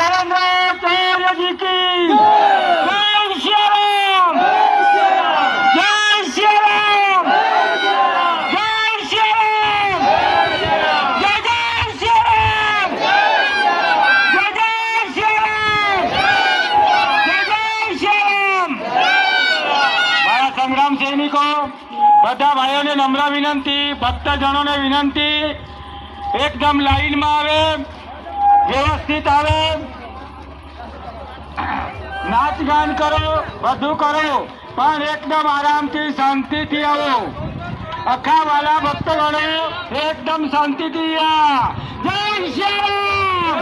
नरेंद्राचार्य जी की जय श्री राम, जय श्री राम, जय श्री राम, जय जय श्री राम, जय जय श्री राम, जय जय श्री राम। मारा संग्राम सैनिकों, બધા ભાઈઓને નમ્ર વિનંતી, ભક્તજનોને વિનંતી, એકદમ લાઈનમાં આવે, વ્યવસ્થિત આવે, નાચ ગાન કરો, બધું કરો, પણ એકદમ આરામથી શાંતિથી આવો। અખાવાલા ભક્તગણો એકદમ શાંતિથી આ। જય શ્રી રામ,